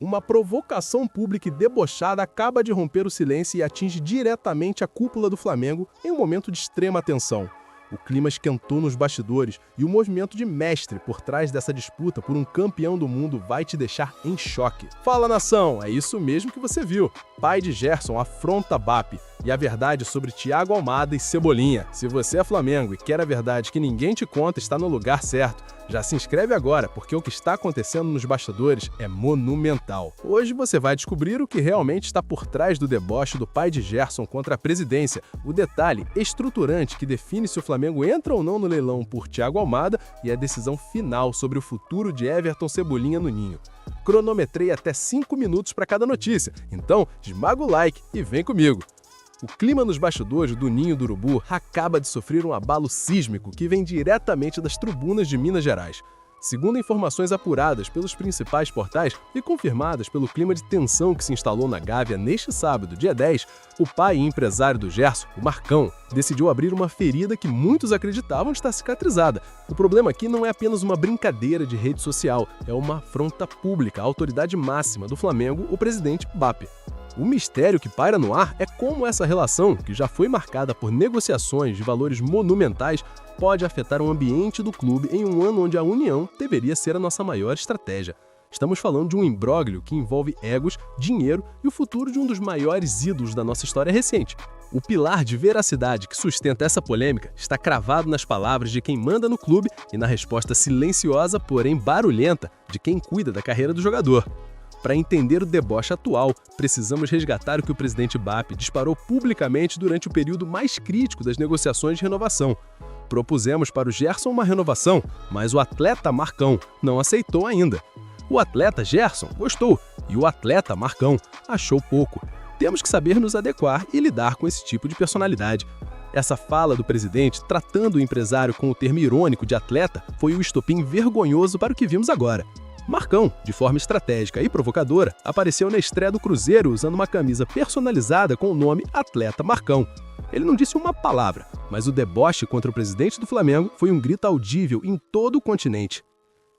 Uma provocação pública e debochada acaba de romper o silêncio e atinge diretamente a cúpula do Flamengo em um momento de extrema tensão. O clima esquentou nos bastidores e o movimento de mestre por trás dessa disputa por um campeão do mundo vai te deixar em choque. Fala, nação, é isso mesmo que você viu. Pai de Gerson afronta BAP e a verdade sobre Thiago Almada e Cebolinha. Se você é Flamengo e quer a verdade que ninguém te conta, está no lugar certo. Já se inscreve agora, porque o que está acontecendo nos bastidores é monumental. Hoje você vai descobrir o que realmente está por trás do deboche do pai de Gerson contra a presidência, o detalhe estruturante que define se o Flamengo entra ou não no leilão por Thiago Almada e a decisão final sobre o futuro de Everton Cebolinha no Ninho. Cronometrei até 5 minutos para cada notícia, então esmaga o like e vem comigo. O clima nos bastidores do Ninho do Urubu acaba de sofrer um abalo sísmico que vem diretamente das tribunas de Minas Gerais. Segundo informações apuradas pelos principais portais e confirmadas pelo clima de tensão que se instalou na Gávea neste sábado, dia 10, o pai e empresário do Gerson, o Marcão, decidiu abrir uma ferida que muitos acreditavam estar cicatrizada. O problema aqui não é apenas uma brincadeira de rede social, é uma afronta pública à autoridade máxima do Flamengo, o presidente BAP. O mistério que paira no ar é como essa relação, que já foi marcada por negociações de valores monumentais, pode afetar o ambiente do clube em um ano onde a união deveria ser a nossa maior estratégia. Estamos falando de um imbróglio que envolve egos, dinheiro e o futuro de um dos maiores ídolos da nossa história recente. O pilar de veracidade que sustenta essa polêmica está cravado nas palavras de quem manda no clube e na resposta silenciosa, porém barulhenta, de quem cuida da carreira do jogador. Para entender o deboche atual, precisamos resgatar o que o presidente BAP disparou publicamente durante o período mais crítico das negociações de renovação. Propusemos para o Gerson uma renovação, mas o atleta Marcão não aceitou ainda. O atleta Gerson gostou e o atleta Marcão achou pouco. Temos que saber nos adequar e lidar com esse tipo de personalidade. Essa fala do presidente, tratando o empresário com o termo irônico de atleta, foi o estopim vergonhoso para o que vimos agora. Marcão, de forma estratégica e provocadora, apareceu na estreia do Cruzeiro usando uma camisa personalizada com o nome Atleta Marcão. Ele não disse uma palavra, mas o deboche contra o presidente do Flamengo foi um grito audível em todo o continente.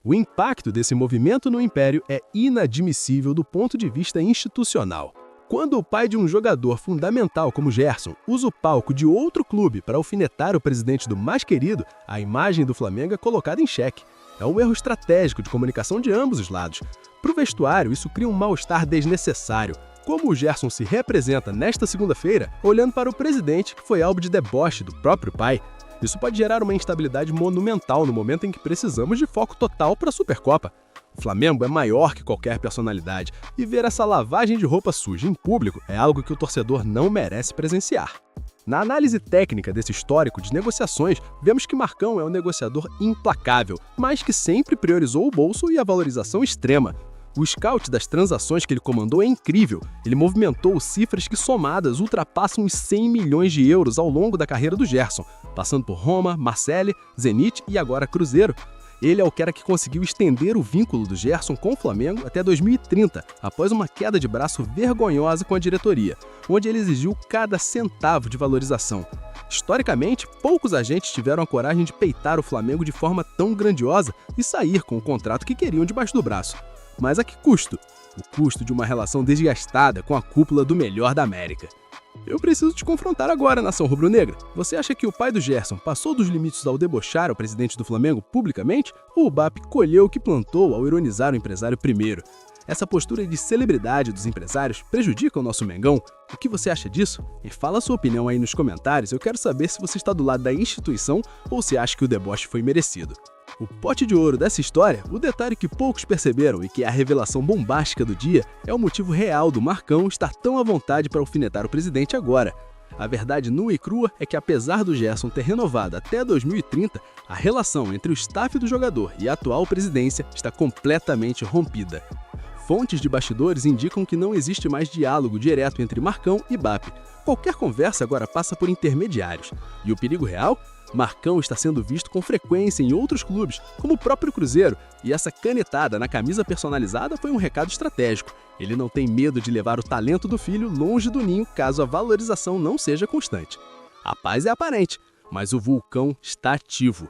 O impacto desse movimento no Império é inadmissível do ponto de vista institucional. Quando o pai de um jogador fundamental como Gerson usa o palco de outro clube para alfinetar o presidente do mais querido, a imagem do Flamengo é colocada em xeque. É um erro estratégico de comunicação de ambos os lados. Para o vestuário, isso cria um mal-estar desnecessário. Como o Gerson se representa nesta segunda-feira, olhando para o presidente, que foi alvo de deboche do próprio pai, isso pode gerar uma instabilidade monumental no momento em que precisamos de foco total para a Supercopa. O Flamengo é maior que qualquer personalidade, e ver essa lavagem de roupa suja em público é algo que o torcedor não merece presenciar. Na análise técnica desse histórico de negociações, vemos que Marcão é um negociador implacável, mas que sempre priorizou o bolso e a valorização extrema. O scout das transações que ele comandou é incrível. Ele movimentou cifras que somadas ultrapassam os 100 milhões de euros ao longo da carreira do Gerson, passando por Roma, Marseille, Zenit e agora Cruzeiro. Ele é o cara que conseguiu estender o vínculo do Gerson com o Flamengo até 2030, após uma queda de braço vergonhosa com a diretoria, onde ele exigiu cada centavo de valorização. Historicamente, poucos agentes tiveram a coragem de peitar o Flamengo de forma tão grandiosa e sair com o contrato que queriam debaixo do braço. Mas a que custo? O custo de uma relação desgastada com a cúpula do melhor da América. Eu preciso te confrontar agora, nação rubro-negra. Você acha que o pai do Gerson passou dos limites ao debochar o presidente do Flamengo publicamente? Ou o BAP colheu o que plantou ao ironizar o empresário primeiro? Essa postura de celebridade dos empresários prejudica o nosso Mengão? O que você acha disso? Me fala a sua opinião aí nos comentários. Eu quero saber se você está do lado da instituição ou se acha que o deboche foi merecido. O pote de ouro dessa história, o detalhe que poucos perceberam e que é a revelação bombástica do dia, é o motivo real do Marcão estar tão à vontade para alfinetar o presidente agora. A verdade nua e crua é que, apesar do Gerson ter renovado até 2030, a relação entre o staff do jogador e a atual presidência está completamente rompida. Fontes de bastidores indicam que não existe mais diálogo direto entre Marcão e BAP. Qualquer conversa agora passa por intermediários. E o perigo real? Marcão está sendo visto com frequência em outros clubes, como o próprio Cruzeiro, e essa canetada na camisa personalizada foi um recado estratégico. Ele não tem medo de levar o talento do filho longe do ninho caso a valorização não seja constante. A paz é aparente, mas o vulcão está ativo.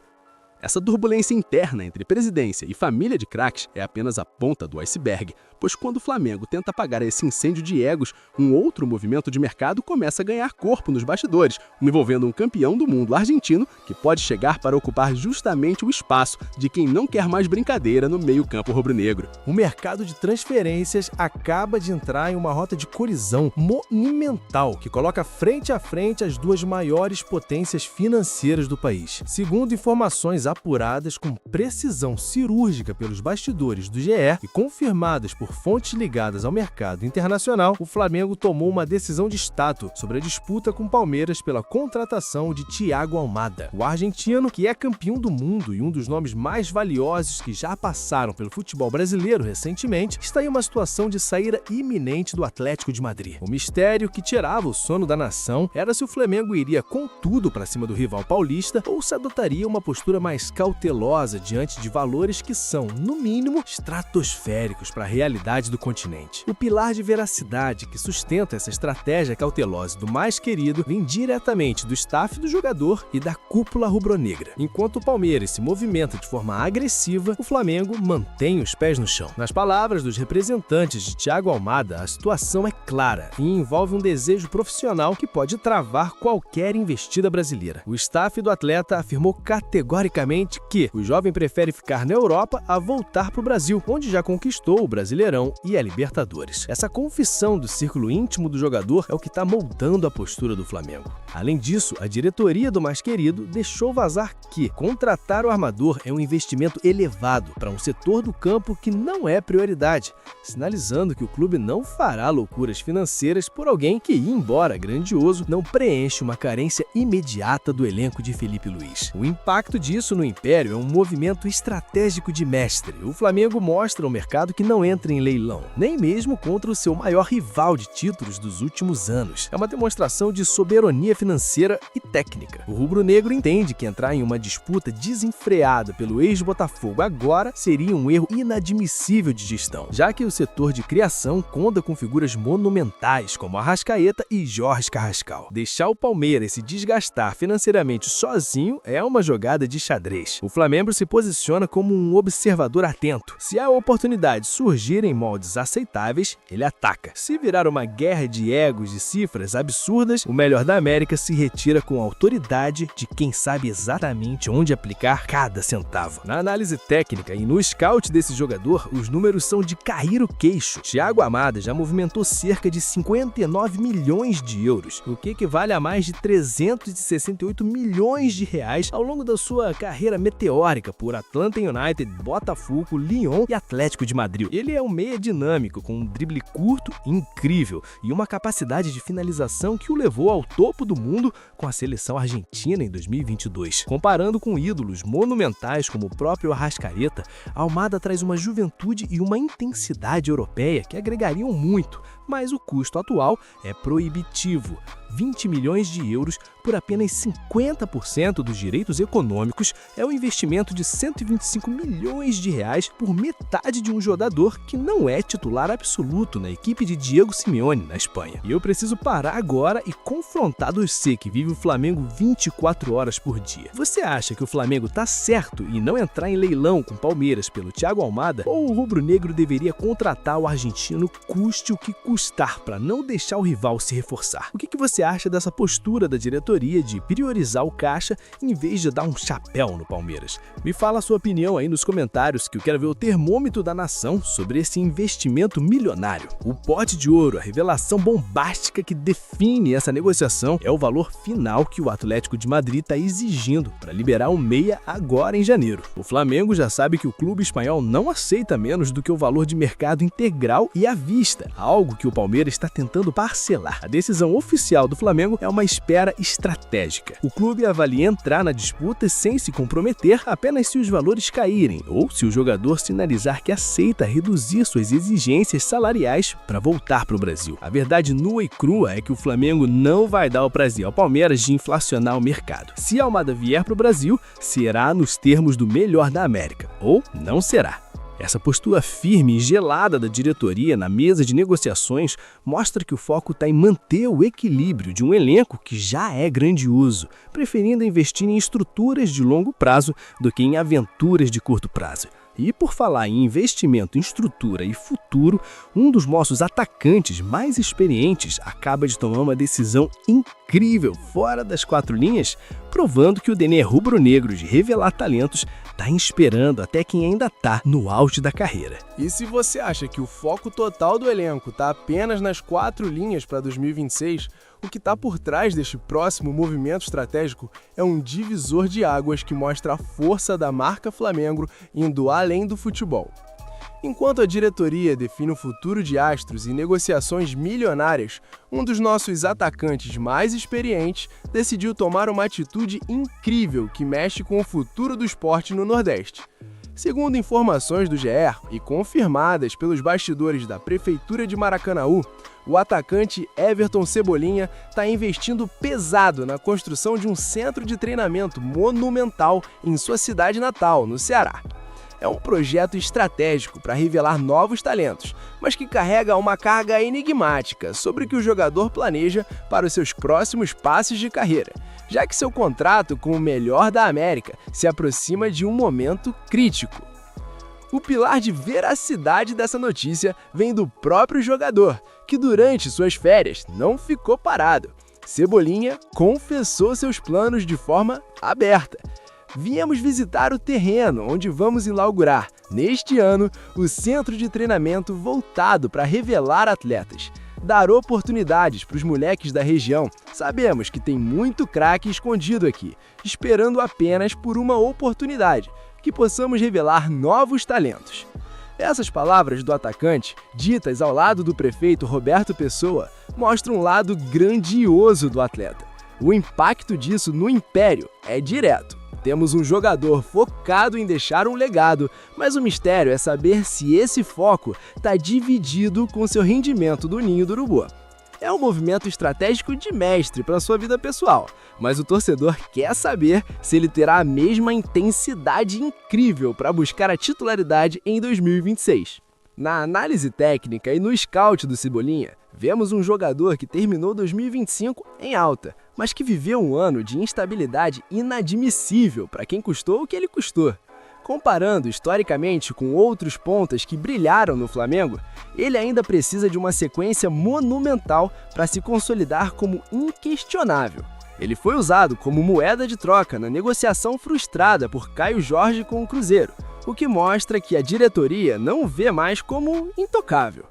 Essa turbulência interna entre presidência e família de craques é apenas a ponta do iceberg, pois quando o Flamengo tenta apagar esse incêndio de egos, um outro movimento de mercado começa a ganhar corpo nos bastidores, envolvendo um campeão do mundo argentino que pode chegar para ocupar justamente o espaço de quem não quer mais brincadeira no meio-campo rubro-negro. O mercado de transferências acaba de entrar em uma rota de colisão monumental que coloca frente a frente as duas maiores potências financeiras do país. Segundo informações apuradas com precisão cirúrgica pelos bastidores do GE e confirmadas por fontes ligadas ao mercado internacional, o Flamengo tomou uma decisão de status sobre a disputa com o Palmeiras pela contratação de Thiago Almada. O argentino, que é campeão do mundo e um dos nomes mais valiosos que já passaram pelo futebol brasileiro recentemente, está em uma situação de saída iminente do Atlético de Madrid. O mistério que tirava o sono da nação era se o Flamengo iria com tudo para cima do rival paulista ou se adotaria uma postura mais cautelosa diante de valores que são, no mínimo, estratosféricos para a realidade do continente. O pilar de veracidade que sustenta essa estratégia cautelosa do mais querido vem diretamente do staff do jogador e da cúpula rubro-negra. Enquanto o Palmeiras se movimenta de forma agressiva, o Flamengo mantém os pés no chão. Nas palavras dos representantes de Thiago Almada, a situação é clara e envolve um desejo profissional que pode travar qualquer investida brasileira. O staff do atleta afirmou categoricamente que o jovem prefere ficar na Europa a voltar para o Brasil, onde já conquistou o Brasileirão e a Libertadores. Essa confissão do círculo íntimo do jogador é o que está moldando a postura do Flamengo. Além disso, a diretoria do mais querido deixou vazar que contratar o armador é um investimento elevado para um setor do campo que não é prioridade, sinalizando que o clube não fará loucuras financeiras por alguém que, embora grandioso, não preenche uma carência imediata do elenco de Felipe Luiz. O impacto disso no Império é um movimento estratégico de mestre. O Flamengo mostra ao mercado que não entra em leilão, nem mesmo contra o seu maior rival de títulos dos últimos anos. É uma demonstração de soberania financeira e técnica. O rubro-negro entende que entrar em uma disputa desenfreada pelo ex-Botafogo agora seria um erro inadmissível de gestão, já que o setor de criação conta com figuras monumentais como Arrascaeta e Jorge Carrascal. Deixar o Palmeiras se desgastar financeiramente sozinho é uma jogada de xadrez. O Flamengo se posiciona como um observador atento. Se a oportunidade surgir em moldes aceitáveis, ele ataca. Se virar uma guerra de egos e cifras absurdas, o melhor da América se retira com a autoridade de quem sabe exatamente onde aplicar cada centavo. Na análise técnica e no scout desse jogador, os números são de cair o queixo. Thiago Almada já movimentou cerca de 59 milhões de euros, o que equivale a mais de 368 milhões de reais ao longo da sua carreira meteórica por Atlanta United, Botafogo, Lyon e Atlético de Madrid. Ele é um meia dinâmico, com um drible curto e incrível e uma capacidade de finalização que o levou ao topo do mundo com a seleção argentina em 2022. Comparando com ídolos monumentais como o próprio Arrascaeta, Almada traz uma juventude e uma intensidade europeia que agregariam muito, mas o custo atual é proibitivo. 20 milhões de euros por apenas 50% dos direitos econômicos é um investimento de 125 milhões de reais por metade de um jogador que não é titular absoluto na equipe de Diego Simeone na Espanha. E eu preciso parar agora e confrontar você que vive o Flamengo 24 horas por dia. Você acha que o Flamengo tá certo em não entrar em leilão com Palmeiras pelo Thiago Almada, ou o rubro-negro deveria contratar o argentino custe o que custar para não deixar o rival se reforçar? O que você acha dessa postura da diretoria de priorizar o caixa em vez de dar um chapéu no Palmeiras? Me fala a sua opinião aí nos comentários, que eu quero ver o termômetro da nação sobre esse investimento milionário. O pote de ouro, a revelação bombástica que define essa negociação, é o valor final que o Atlético de Madrid está exigindo para liberar o meia agora em janeiro. O Flamengo já sabe que o clube espanhol não aceita menos do que o valor de mercado integral e à vista, algo que o Palmeiras está tentando parcelar. A decisão oficial do Flamengo é uma espera estratégica. O clube avalia entrar na disputa sem se comprometer apenas se os valores caírem ou se o jogador sinalizar que aceita reduzir suas exigências salariais para voltar para o Brasil. A verdade nua e crua é que o Flamengo não vai dar o prazer ao Palmeiras de inflacionar o mercado. Se Almada vier para o Brasil, será nos termos do melhor da América, ou não será. Essa postura firme e gelada da diretoria na mesa de negociações mostra que o foco está em manter o equilíbrio de um elenco que já é grandioso, preferindo investir em estruturas de longo prazo do que em aventuras de curto prazo. E por falar em investimento em estrutura e futuro, um dos nossos atacantes mais experientes acaba de tomar uma decisão incrível fora das quatro linhas, provando que o DNA rubro-negro de revelar talentos está esperando até quem ainda está no auge da carreira. E se você acha que o foco total do elenco está apenas nas quatro linhas para 2026, o que está por trás deste próximo movimento estratégico é um divisor de águas que mostra a força da marca Flamengo indo além do futebol. Enquanto a diretoria define o futuro de astros e negociações milionárias, um dos nossos atacantes mais experientes decidiu tomar uma atitude incrível que mexe com o futuro do esporte no Nordeste. Segundo informações do GE e confirmadas pelos bastidores da Prefeitura de Maracanaú, o atacante Everton Cebolinha está investindo pesado na construção de um centro de treinamento monumental em sua cidade natal, no Ceará. É um projeto estratégico para revelar novos talentos, mas que carrega uma carga enigmática sobre o que o jogador planeja para os seus próximos passos de carreira, já que seu contrato com o melhor da América se aproxima de um momento crítico. O pilar de veracidade dessa notícia vem do próprio jogador, que durante suas férias não ficou parado. Cebolinha confessou seus planos de forma aberta. Viemos visitar o terreno onde vamos inaugurar, neste ano, o centro de treinamento voltado para revelar atletas. Dar oportunidades para os moleques da região. Sabemos que tem muito craque escondido aqui, esperando apenas por uma oportunidade, que possamos revelar novos talentos. Essas palavras do atacante, ditas ao lado do prefeito Roberto Pessoa, mostram um lado grandioso do atleta. O impacto disso no Império é direto. Temos um jogador focado em deixar um legado, mas o mistério é saber se esse foco está dividido com seu rendimento do Ninho do Urubu. É um movimento estratégico de mestre para sua vida pessoal, mas o torcedor quer saber se ele terá a mesma intensidade incrível para buscar a titularidade em 2026. Na análise técnica e no scout do Cebolinha, vemos um jogador que terminou 2025 em alta, mas que viveu um ano de instabilidade inadmissível para quem custou o que ele custou. Comparando historicamente com outros pontas que brilharam no Flamengo, ele ainda precisa de uma sequência monumental para se consolidar como inquestionável. Ele foi usado como moeda de troca na negociação frustrada por Caio Jorge com o Cruzeiro, o que mostra que a diretoria não o vê mais como intocável.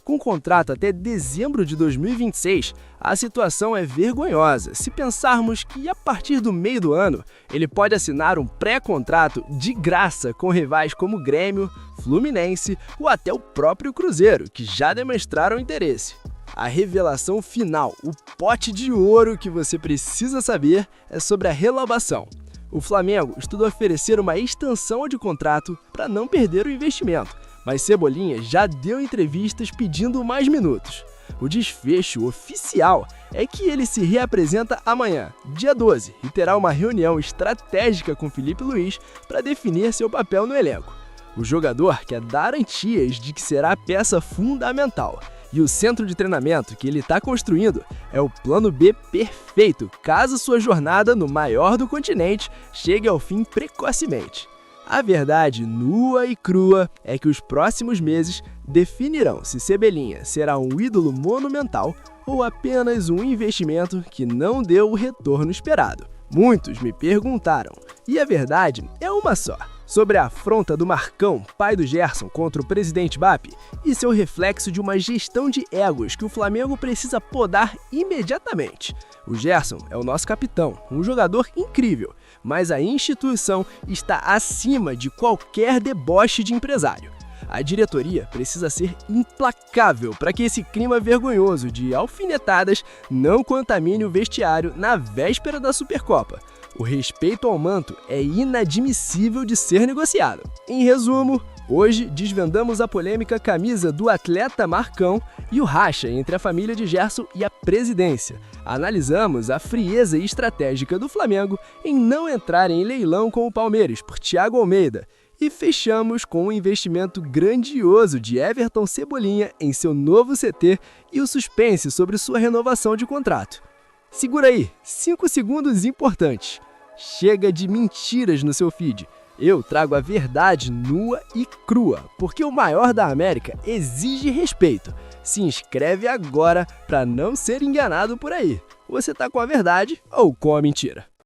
Com contrato até dezembro de 2026, a situação é vergonhosa se pensarmos que, a partir do meio do ano, ele pode assinar um pré-contrato de graça com rivais como Grêmio, Fluminense ou até o próprio Cruzeiro, que já demonstraram interesse. A revelação final, o pote de ouro que você precisa saber, é sobre a renovação. O Flamengo estuda oferecer uma extensão de contrato para não perder o investimento, mas Cebolinha já deu entrevistas pedindo mais minutos. O desfecho oficial é que ele se reapresenta amanhã, dia 12, e terá uma reunião estratégica com Felipe Luiz para definir seu papel no elenco. O jogador quer garantias de que será peça fundamental, e o centro de treinamento que ele está construindo é o plano B perfeito, caso sua jornada no maior do continente chegue ao fim precocemente. A verdade nua e crua é que os próximos meses definirão se Cebolinha será um ídolo monumental ou apenas um investimento que não deu o retorno esperado. Muitos me perguntaram, e a verdade é uma só, sobre a afronta do Marcão, pai do Gerson, contra o presidente BAP, e seu reflexo de uma gestão de egos que o Flamengo precisa podar imediatamente. O Gerson é o nosso capitão, um jogador incrível, mas a instituição está acima de qualquer deboche de empresário. A diretoria precisa ser implacável para que esse clima vergonhoso de alfinetadas não contamine o vestiário na véspera da Supercopa. O respeito ao manto é inadmissível de ser negociado. Em resumo, hoje desvendamos a polêmica camisa do atleta Marcão e o racha entre a família de Gerson e a presidência. Analisamos a frieza estratégica do Flamengo em não entrar em leilão com o Palmeiras por Thiago Almeida. E fechamos com um investimento grandioso de Everton Cebolinha em seu novo CT e o suspense sobre sua renovação de contrato. Segura aí, 5 segundos importantes. Chega de mentiras no seu feed. Eu trago a verdade nua e crua, porque o maior da América exige respeito. Se inscreve agora para não ser enganado por aí. Você tá com a verdade ou com a mentira?